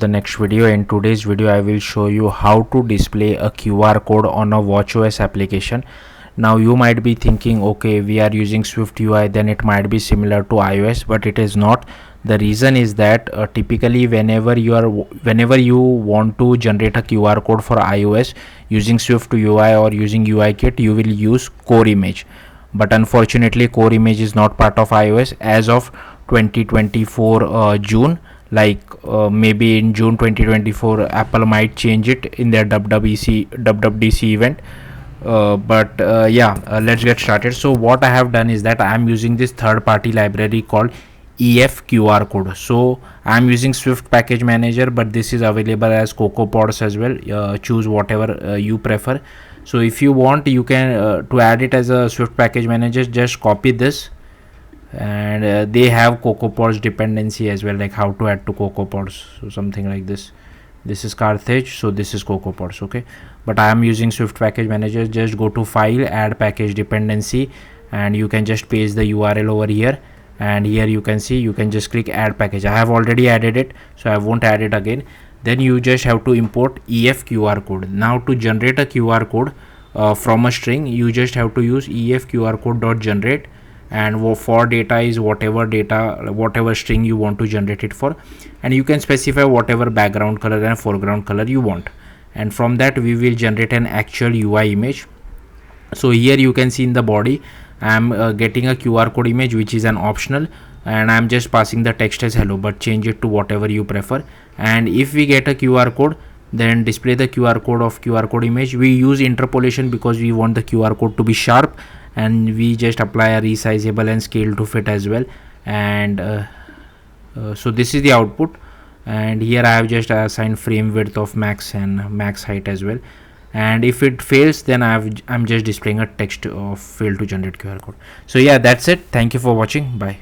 The next video. In today's video I will show you how to display a QR code on a watchOS application. Now you might be thinking, okay, we are using SwiftUI, then it might be similar to iOS, but it is not. The reason is that typically whenever you want to generate a QR code for iOS using SwiftUI or using UIKit, you will use core image. But unfortunately core image is not part of iOS as of 2024 June. Maybe in June 2024 Apple might change it in their WWDC event. Let's get started. So what I have done is that I am using this third party library called EF QR code. So I am using Swift package manager, but this is available as CocoaPods as well. Choose whatever you prefer. So if you want, you can to add it as a Swift package manager, just copy this, and they have CocoaPods dependency as well, like how to add to CocoaPods. So something like this. This is Carthage, so this is CocoaPods. Okay, but I am using Swift package manager. Just go to file, add package dependency, and you can just paste the URL over here, and here you can see, you can just click add package. I have already added it, so I won't add it again. Then you just have to import EF QR code. Now to generate a QR code from a string, you just have to use EF QR code dot generate, and for data is whatever string you want to generate it for, and you can specify whatever background color and foreground color you want, and from that we will generate an actual UI image. So here you can see in the body I am getting a QR code image, which is an optional, and I am just passing the text as hello, but change it to whatever you prefer. And if we get a QR code, then display the QR code of QR code image. We use interpolation because we want the QR code to be sharp, and we just apply a resizable and scale to fit as well. And so this is the output, and here I have just assigned frame width of max and max height as well. And if it fails, then I'm just displaying a text of failed to generate QR code. So yeah, that's it. Thank you for watching. Bye.